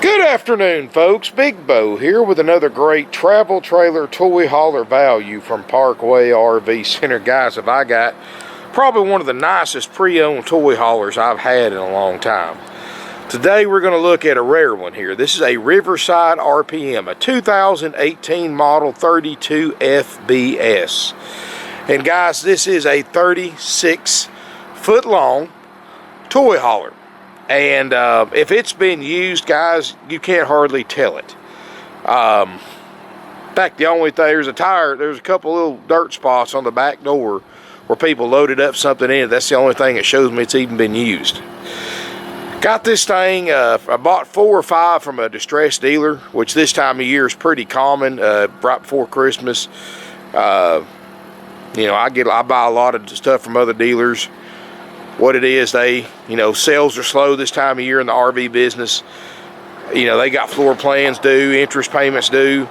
Good afternoon, folks. Big Bo here with another great travel trailer toy hauler value from Parkway RV Center. Guys, have I got probably one of the nicest pre-owned toy haulers I've had in a long time. Today we're going to look at a rare one here. This is a Riverside RPM, a 2018 model 32 FBS. And guys, this is a 36-foot long toy hauler. And if it's been used, guys, you can't hardly tell it. In fact, the only thing, there's a couple little dirt spots on the back door where people loaded up something in it. That's the only thing that shows me it's even been used. Got this thing, I bought 4 or 5 from a distressed dealer, which this time of year is pretty common, right before Christmas. You know, I buy a lot of stuff from other dealers. What it is, sales are slow this time of year in the RV business. You know, they got floor plans due, interest payments due.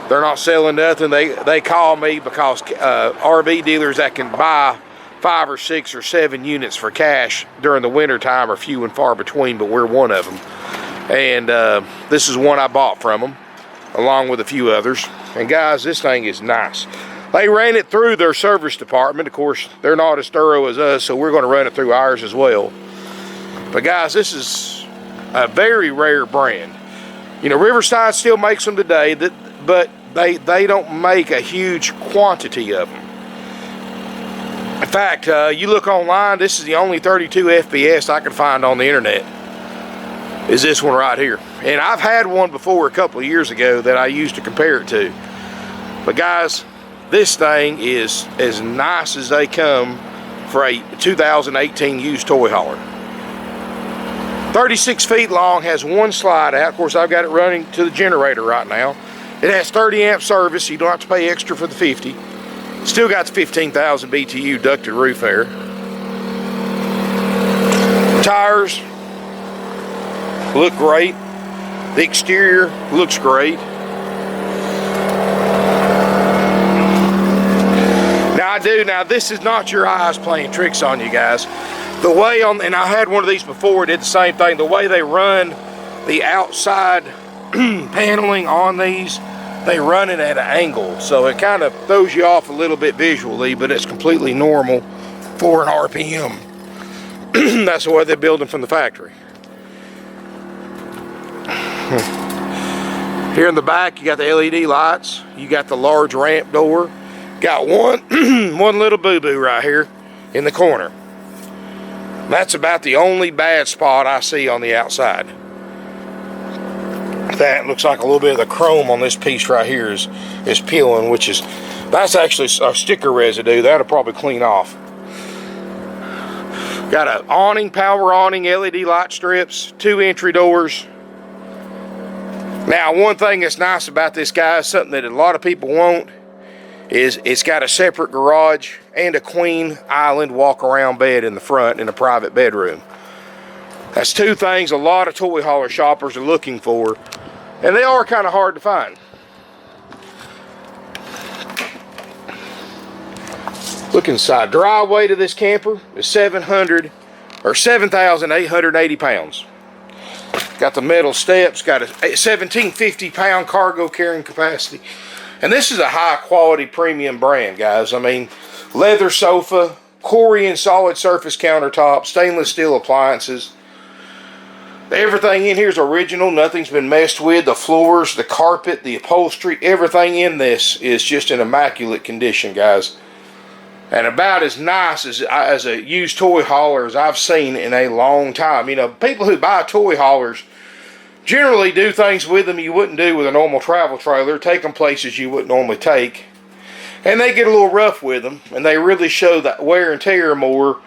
They're not selling nothing. They call me because RV dealers that can buy 5 or 6 or 7 units for cash during the winter time are few and far between, but we're one of them. And this is one I bought from them, along with a few others. And guys, this thing is nice. They ran it through their service department. Of course, they're not as thorough as us, so we're going to run it through ours as well. But guys, this is a very rare brand. You know, Riverside still makes them today, but they don't make a huge quantity of them. In fact, you look online, this is the only 32 FBS I can find on the internet, is this one right here. And I've had one before a couple of years ago that I used to compare it to. But guys, this thing is as nice as they come for a 2018 used toy hauler. 36 feet long, has one slide out. Of course, I've got it running to the generator right now. It has 30 amp service, so you don't have to pay extra for the 50. Still got the 15,000 BTU ducted roof air. Tires look great. The exterior looks great. Now this is not your eyes playing tricks on you guys. The way and I had one of these before, did the same thing. The way they run the outside paneling on these, they run it at an angle. So it kind of throws you off a little bit visually, but it's completely normal for an RPM. That's the way they build them from the factory. Here in the back, you got the LED lights. You got the large ramp door. Got one little boo-boo right here in the corner. That's about the only bad spot I see on the outside. That looks like a little bit of the chrome on this piece right here is peeling, that's actually a sticker residue. That'll probably clean off. Got an awning, power awning, LED light strips, 2 entry doors. Now, one thing that's nice about this, guys, something that a lot of people want, is it's got a separate garage and a queen island walk-around bed in the front in a private bedroom. That's 2 things a lot of toy hauler shoppers are looking for, and they are kind of hard to find. Look inside. Dry weight of this camper is 7,880 pounds. Got the metal steps, got a 1,750 pound cargo carrying capacity. And this is a high quality premium brand, guys. I mean, leather sofa, Corian solid surface countertop, stainless steel appliances. Everything in here is original. Nothing's been messed with. The floors, the carpet, the upholstery, everything in this is just in immaculate condition, guys. And about as nice as a used toy hauler as I've seen in a long time. You know, people who buy toy haulers generally do things with them you wouldn't do with a normal travel trailer, take them places you wouldn't normally take, and they get a little rough with them, and they really show that wear and tear more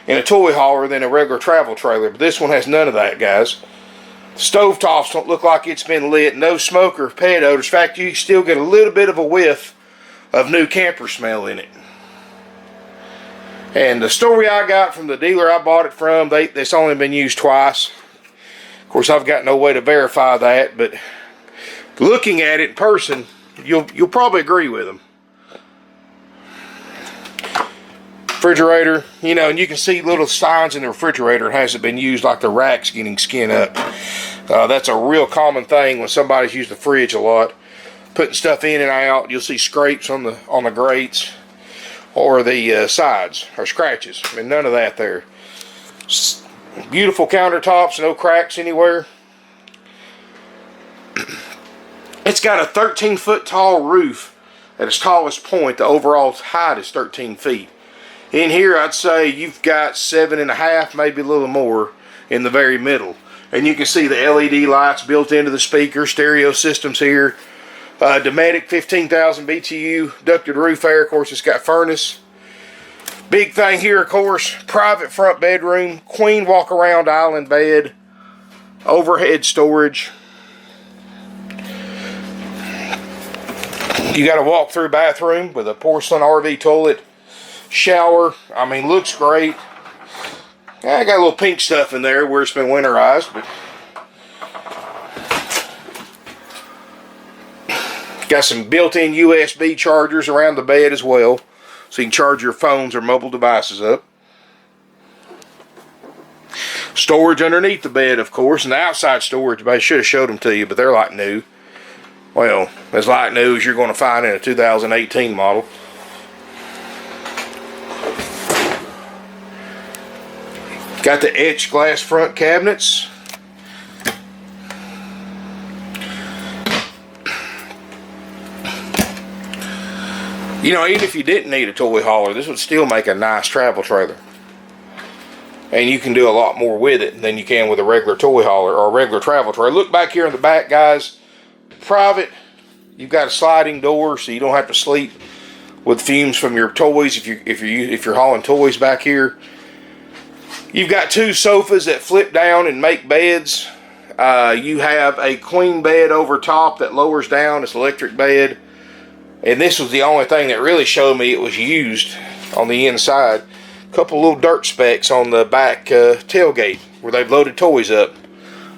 in a toy hauler than a regular travel trailer. But this one has none of that, guys. Stovetops don't look like it's been lit, no smoke or pet odors. In fact, you still get a little bit of a whiff of new camper smell in it. And the story I got from the dealer I bought it from, it's only been used twice. Of course, I've got no way to verify that, but looking at it in person, you'll probably agree with them. refrigerator, you know, and you can see little signs in the refrigerator it hasn't been used, like the rack's getting skin up. That's a real common thing when somebody's used the fridge a lot, putting stuff in and out. You'll see scrapes on the grates or the sides, or scratches. I mean, none of that there. Beautiful countertops, no cracks anywhere. It's got a 13-foot tall roof. At its tallest point, the overall height is 13 feet. In here, I'd say you've got 7.5, maybe a little more in the very middle. And you can see the LED lights built into the speaker, stereo systems here. Dometic 15,000 BTU, ducted roof air. Of course, it's got furnace. Big thing here, of course, private front bedroom, queen walk-around island bed, overhead storage. You got a walk-through bathroom with a porcelain RV toilet, shower. I mean, looks great. I got a little pink stuff in there where it's been winterized, but got some built-in USB chargers around the bed as well, so you can charge your phones or mobile devices up. Storage underneath the bed, of course, and the outside storage, I should have showed them to you, but they're like new. Well, as like new as you're going to find in a 2018 model. Got the etched glass front cabinets. You know, even if you didn't need a toy hauler, this would still make a nice travel trailer. And you can do a lot more with it than you can with a regular toy hauler or a regular travel trailer. Look back here in the back, guys. Private. You've got a sliding door, so you don't have to sleep with fumes from your toys if you're hauling toys back here. You've got 2 sofas that flip down and make beds. You have a queen bed over top that lowers down. It's an electric bed. And this was the only thing that really showed me it was used on the inside. A couple little dirt specks on the back tailgate where they've loaded toys up.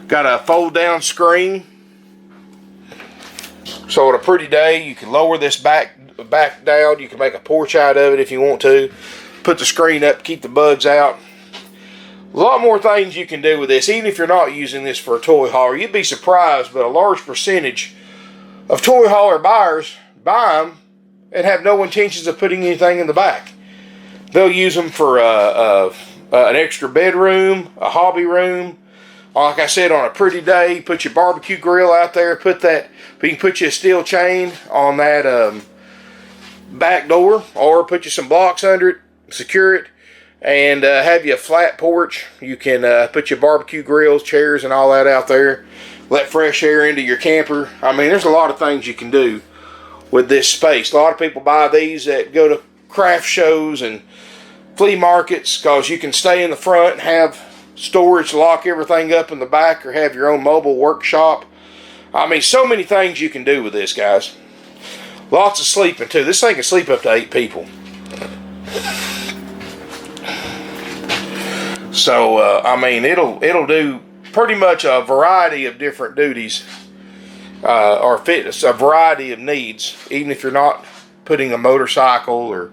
Got a fold down screen. So on a pretty day, you can lower this back down. You can make a porch out of it if you want to. Put the screen up, keep the bugs out. A lot more things you can do with this. Even if you're not using this for a toy hauler, you'd be surprised, but a large percentage of toy hauler buyers buy them and have no intentions of putting anything in the back. They'll use them for an extra bedroom, a hobby room. Like I said, on a pretty day, put your barbecue grill out there. You can put you a steel chain on that back door, or put you some blocks under it, secure it, and have you a flat porch. You can put your barbecue grills, chairs, and all that out there. Let fresh air into your camper. I mean, there's a lot of things you can do with this space. A lot of people buy these that go to craft shows and flea markets because you can stay in the front and have storage, lock everything up in the back, or have your own mobile workshop. I mean, so many things you can do with this, guys. Lots of sleeping too. This thing can sleep up to 8 people. So I mean, it'll do pretty much a variety of different duties or fitness, a variety of needs, even if you're not putting a motorcycle or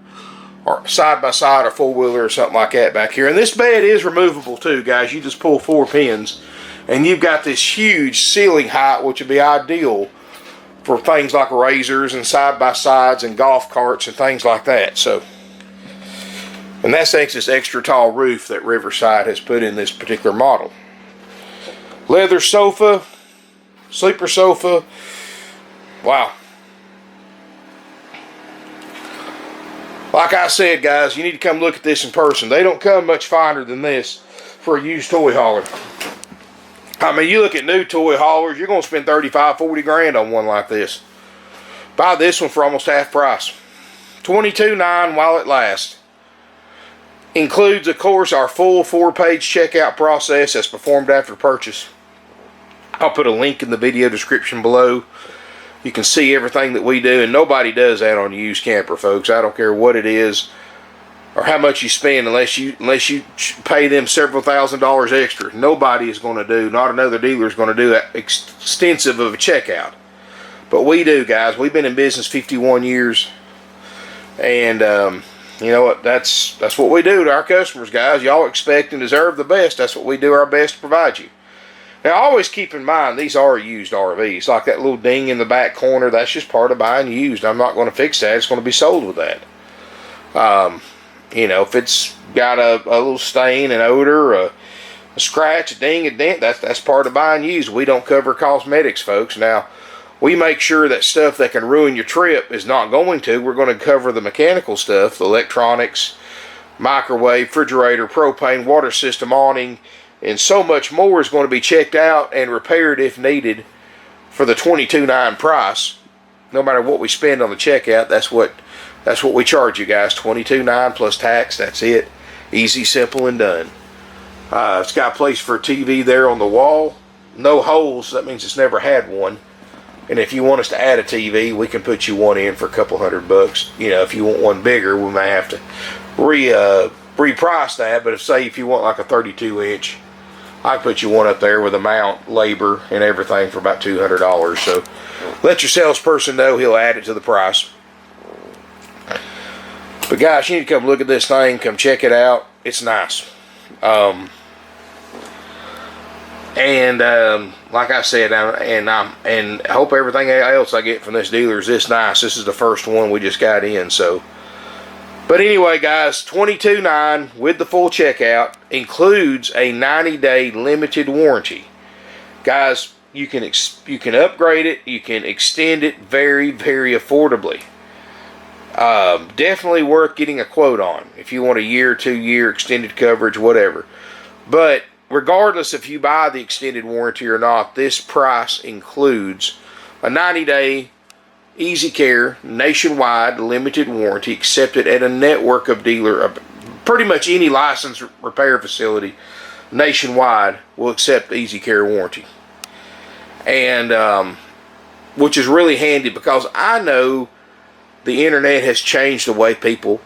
side by side or four wheeler or something like that back here. And this bed is removable too, guys. You just pull 4 pins and you've got this huge ceiling height, which would be ideal for things like razors and side by sides and golf carts and things like that. So, and that's thanks to this extra tall roof that Riverside has put in this particular model. Leather sofa, sleeper sofa. Wow. Like I said, guys, you need to come look at this in person. They don't come much finer than this for a used toy hauler. I mean, you look at new toy haulers, you're going to spend 35, 40 grand on one like this. Buy this one for almost half price. $22.9 while it lasts. Includes, of course, our full 4-page checkout process that's performed after purchase. I'll put a link in the video description below. You can see everything that we do, and nobody does that on a used camper, folks. I don't care what it is or how much you spend, unless you pay them several $1,000s extra. Nobody is going to do, not another dealer is going to do that extensive of a checkout. But we do, guys. We've been in business 51 years, and you know what? That's what we do to our customers, guys. Y'all expect and deserve the best. That's what we do our best to provide you. Now, always keep in mind, these are used RVs. Like that little ding in the back corner, that's just part of buying used. I'm not going to fix that. It's going to be sold with that. You know, if it's got a little stain, an odor, a scratch, a ding, a dent, that's part of buying used. We don't cover cosmetics, folks. Now, we make sure that stuff that can ruin your trip is not going to. We're going to cover the mechanical stuff, the electronics, microwave, refrigerator, propane, water system, awning, and so much more is going to be checked out and repaired if needed for the $22.9 price. No matter what we spend on the checkout, that's what we charge you guys. $22.9 plus tax. That's it. Easy, simple, and done. It's got a place for a TV there on the wall. No holes. That means it's never had one. And if you want us to add a TV, we can put you one in for a couple $100. You know, if you want one bigger, we may have to reprice that. But if you want like a 32-inch, I can put you one up there with a mount, labor, and everything for about $200. So let your salesperson know, he'll add it to the price. But guys, you need to come look at this thing. Come check it out. It's nice. Like I said, and I hope everything else I get from this dealer is this nice. This is the first one we just got in, so. But anyway, guys, $22.9 with the full checkout includes a 90-day limited warranty. Guys, you can upgrade it, you can extend it very, very affordably. Definitely worth getting a quote on if you want a year, 2-year extended coverage, whatever. But regardless if you buy the extended warranty or not, this price includes a 90-day easy care nationwide limited warranty accepted at a network of dealer. Pretty much any licensed repair facility nationwide will accept easy care warranty. And which is really handy because I know the internet has changed the way people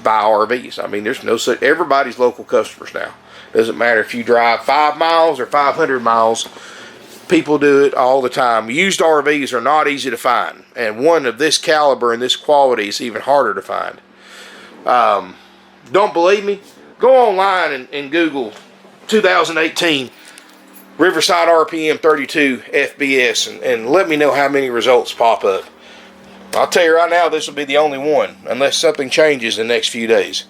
buy RVs. I mean, there's no such, everybody's local customers now. Doesn't matter if you drive 5 miles or 500 miles. People do it all the time. Used RVs are not easy to find. And one of this caliber and this quality is even harder to find. Don't believe me? Go online and Google 2018 Riverside RPM 32 FBS and let me know how many results pop up. I'll tell you right now, this will be the only one unless something changes in the next few days.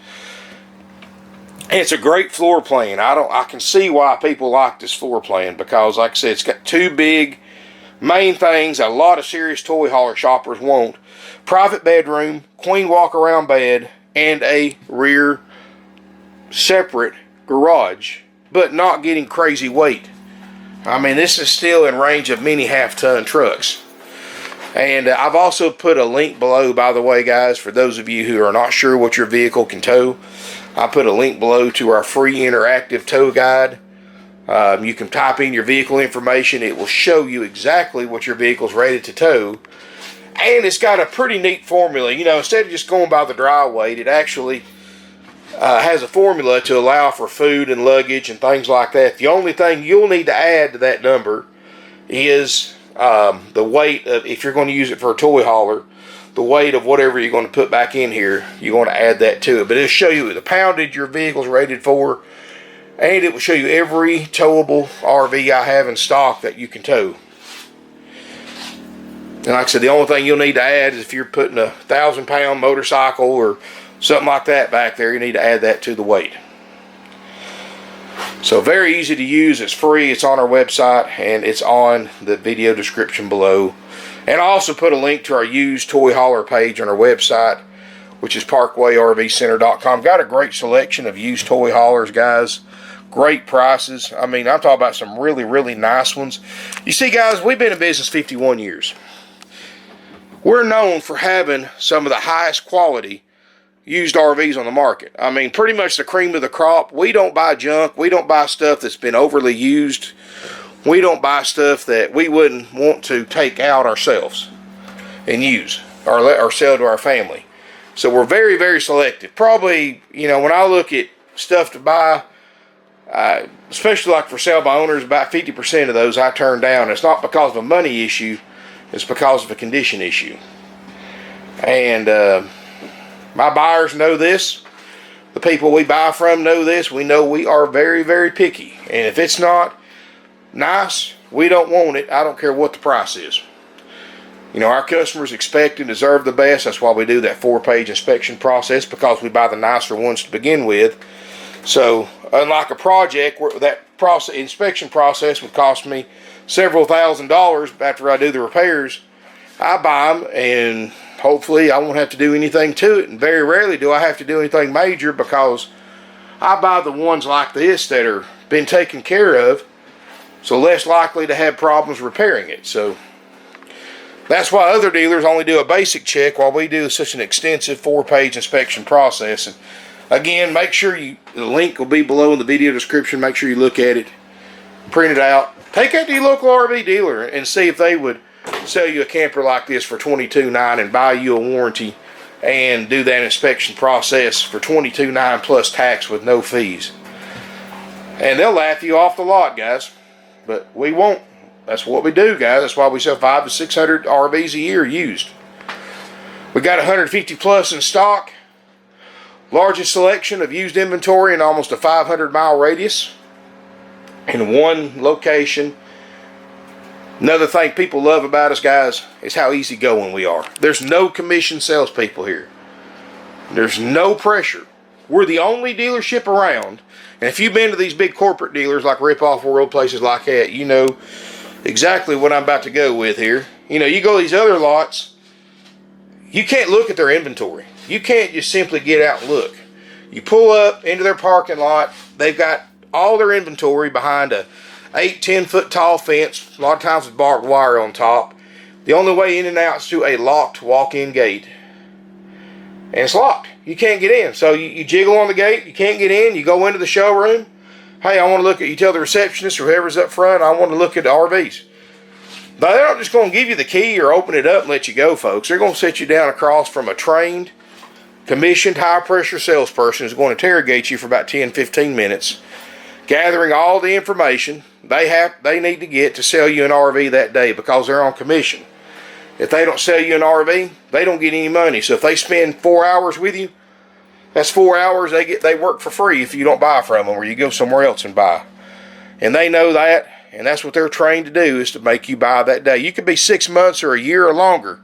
And it's a great floor plan. I can see why people like this floor plan because, like I said, it's got two big main things a lot of serious toy hauler shoppers want: private bedroom, queen walk-around bed, and a rear separate garage, but not getting crazy weight. I mean, this is still in range of many half-ton trucks. And I've also put a link below, by the way, guys, for those of you who are not sure what your vehicle can tow. I put a link below to our free interactive tow guide. You can type in your vehicle information. It will show you exactly what your vehicle's rated to tow. And it's got a pretty neat formula. You know, instead of just going by the dry weight, it actually has a formula to allow for food and luggage and things like that. The only thing you'll need to add to that number is the weight of, if you're going to use it for a toy hauler, the weight of whatever you're going to put back in here, you're going to add that to it. But it'll show you the poundage your vehicle's rated for, and it will show you every towable RV I have in stock that you can tow. And like I said, the only thing you'll need to add is if you're putting a 1,000-pound motorcycle or something like that back there, you need to add that to the weight. So very easy to use. It's free. It's on our website, and it's on the video description below. And I also put a link to our used toy hauler page on our website, which is parkwayrvcenter.com. Got a great selection of used toy haulers, guys. Great prices. I mean, I'm talking about some really, really nice ones. You see, guys, we've been in business 51 years. We're known for having some of the highest quality used RVs on the market. I mean, pretty much the cream of the crop. We don't buy junk. We don't buy stuff that's been overly used. We don't buy stuff that we wouldn't want to take out ourselves and use or sell to our family. So we're very, very selective. Probably, you know, when I look at stuff to buy, especially like for sale by owners, about 50% of those I turn down. It's not because of a money issue. It's because of a condition issue. And My buyers know this. The people we buy from know this. We know we are very, very picky. And if it's not nice, we don't want it. I don't care what the price is. You know, our customers expect and deserve the best. That's why we do that 4-page inspection process, because we buy the nicer ones to begin with. So, unlike a project where that inspection process would cost me several $1,000s after I do the repairs, I buy them and hopefully I won't have to do anything to it. And very rarely do I have to do anything major, because I buy the ones like this that are been taken care of, so less likely to have problems repairing it. So that's why other dealers only do a basic check, while we do such an extensive 4-page inspection process. And again, make sure the link will be below in the video description. Make sure you look at it, print it out, take it to your local RV dealer and see if they would sell you a camper like this for $22,900 and buy you a warranty and do that inspection process for $22,900 plus tax with no fees. And they'll laugh you off the lot, guys, but we won't. That's what we do, guys. That's why we sell 500 to 600 RVs a year used. We got 150 plus in stock. Largest selection of used inventory in almost a 500-mile radius in one location. Another thing people love about us, guys, is how easygoing we are. There's no commission salespeople here. There's no pressure. We're the only dealership around. And if you've been to these big corporate dealers like Rip Off World, places like that, you know exactly what I'm about to go with here. You know, you go to these other lots, you can't look at their inventory. You can't just simply get out and look. You pull up into their parking lot, they've got all their inventory behind a 8-10 foot tall fence, a lot of times with barbed wire on top. The only way in and out is through a locked walk-in gate. And it's locked. You can't get in. So you jiggle on the gate, you can't get in, you go into the showroom. Hey, I want to look at, you tell the receptionist or whoever's up front, I want to look at the RVs. But they're not just going to give you the key or open it up and let you go, folks. They're going to sit you down across from a trained, commissioned, high-pressure salesperson who's going to interrogate you for about 10-15 minutes, gathering all the information they need to get to sell you an RV that day, because they're on commission. If they don't sell you an RV, they don't get any money. So if they spend 4 hours with you, that's 4 hours they work for free if you don't buy from them, or you go somewhere else and buy. And they know that, and that's what they're trained to do, is to make you buy that day. You could be 6 months or a year or longer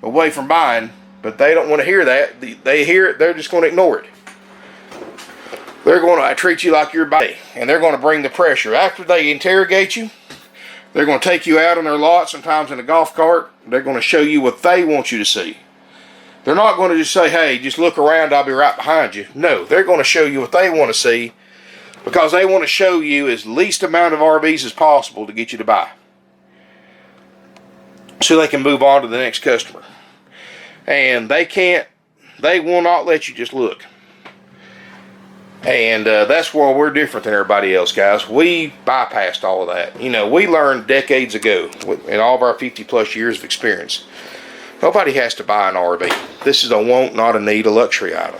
away from buying, but they don't want to hear that. They hear it, they're just going to ignore it. They're going to treat you like you're buying, and they're going to bring the pressure. After they interrogate you, they're going to take you out on their lot, sometimes in a golf cart. They're going to show you what they want you to see. They're not going to just say, hey, just look around, I'll be right behind you. No, they're going to show you what they want to see, because they want to show you as least amount of RVs as possible to get you to buy, so they can move on to the next customer. And they will not let you just look. And that's where we're different than everybody else, guys. We bypassed all of that. You know, we learned decades ago, in all of our 50 plus years of experience, nobody has to buy an RV. This is a want, not a need, a luxury item.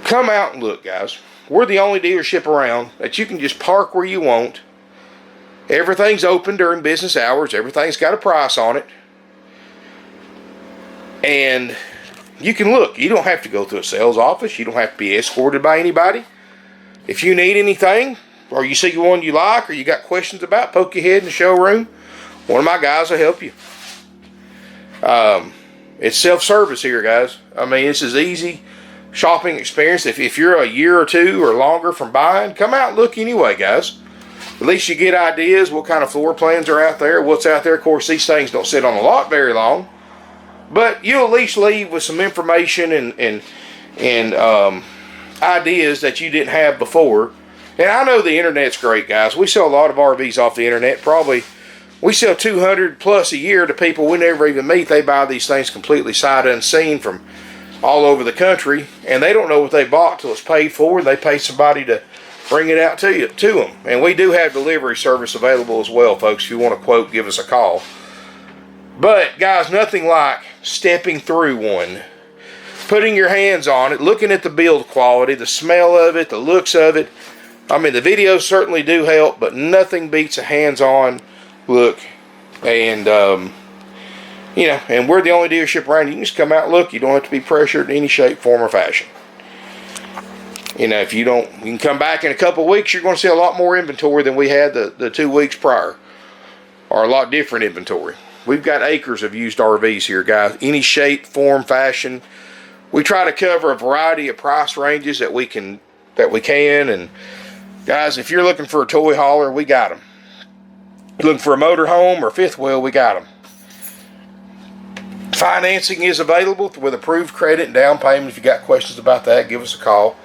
Come out and look, guys. We're the only dealership around that you can just park where you want. Everything's open during business hours. Everything's got a price on it. And you can look. You don't have to go to a sales office. You don't have to be escorted by anybody. If you need anything, or you see one you like, or you got questions about, poke your head in the showroom. One of my guys will help you. It's self-service here, guys. I mean, this is easy shopping experience. If you're a year or two or longer from buying, come out and look anyway, guys. At least you get ideas what kind of floor plans are out there, what's out there. Of course, these things don't sit on the lot very long, but you'll at least leave with some information and ideas that you didn't have before. And I know the internet's great, guys. We sell a lot of RVs off the internet. Probably we sell 200 plus a year to people we never even meet. They buy these things completely sight unseen from all over the country, and they don't know what they bought till it's paid for, and they pay somebody to bring it out to them. And we do have delivery service available as well, folks. If you want a quote, give us a call. But guys, nothing like stepping through one, putting your hands on it, looking at the build quality, the smell of it, the looks of it. I mean, the videos certainly do help, but nothing beats a hands-on look. And You know, and we're the only dealership around. You can just come out and look. You don't have to be pressured in any shape, form, or fashion. You know, if you don't, you can come back in a couple of weeks. You're going to see a lot more inventory than we had the 2 weeks prior, or a lot different inventory. We've got acres of used RVs here, guys. Any shape, form, fashion. We try to cover a variety of price ranges that we can. And guys, if you're looking for a toy hauler, we got them. You're looking for a motorhome or fifth wheel, we got them. Financing is available with approved credit and down payment. If you got questions about that, give us a call.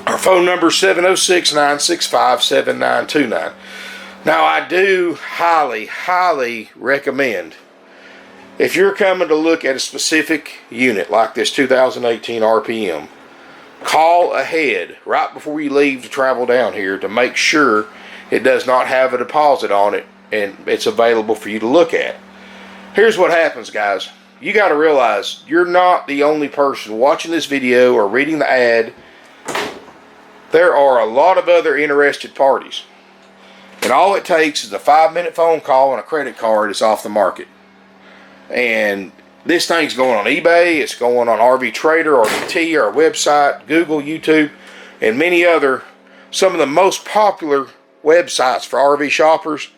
Our phone number is 706-965-7929. Now, I do highly, highly recommend, if you're coming to look at a specific unit like this 2018 RPM, call ahead right before you leave to travel down here to make sure it does not have a deposit on it and it's available for you to look at. Here's what happens, guys. You got to realize you're not the only person watching this video or reading the ad. There are a lot of other interested parties. And all it takes is a 5-minute phone call and a credit card. It's off the market. And this thing's going on eBay. It's going on RV Trader, RVT, our website, Google, YouTube, and many other, some of the most popular websites for RV shoppers.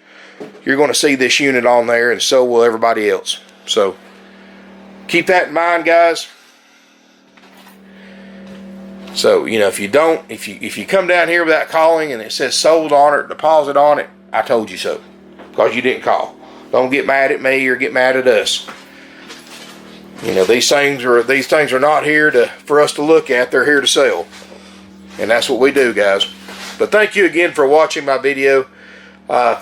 You're going to see this unit on there, and so will everybody else. So keep that in mind, guys. So, you know, if you come down here without calling and it says sold on it, deposit on it, I told you so, because you didn't call. Don't get mad at me or get mad at us. You know, these things are not here for us to look at. They're here to sell, and that's what we do, guys. But thank you again for watching my video.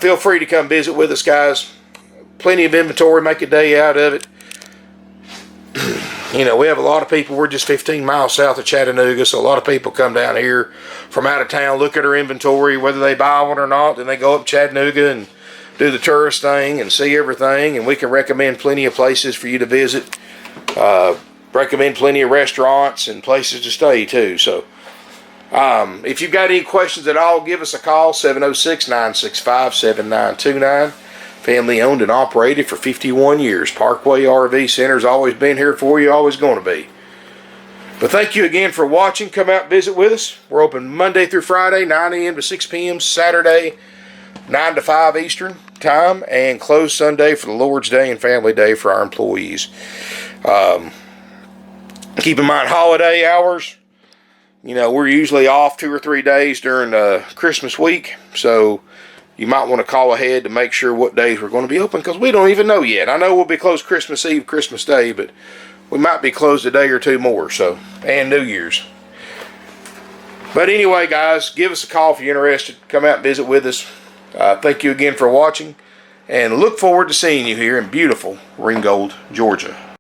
Feel free to come visit with us, guys. Plenty of inventory. Make a day out of it. You know, we have a lot of people. We're just 15 miles south of Chattanooga, so a lot of people come down here from out of town, look at our inventory, whether they buy one or not. Then they go up to Chattanooga and do the tourist thing and see everything. And we can recommend plenty of places for you to visit. Recommend plenty of restaurants and places to stay too. So if you've got any questions at all, give us a call, 706-965-7929. Family owned and operated for 51 years. Parkway RV Center's always been here for you, always going to be. But thank you again for watching. Come out and visit with us. We're open Monday through Friday, 9 a.m. to 6 p.m. Saturday, 9 to 5 Eastern time, and closed Sunday for the Lord's Day and Family Day for our employees. Keep in mind holiday hours. You know, we're usually off 2 or 3 days during Christmas week, so you might want to call ahead to make sure what days we're going to be open, because we don't even know yet. I know we'll be closed Christmas Eve, Christmas Day, but we might be closed a day or two more, so, and New Year's. But anyway, guys, give us a call if you're interested. Come out and visit with us. Thank you again for watching, and look forward to seeing you here in beautiful Ringgold, Georgia.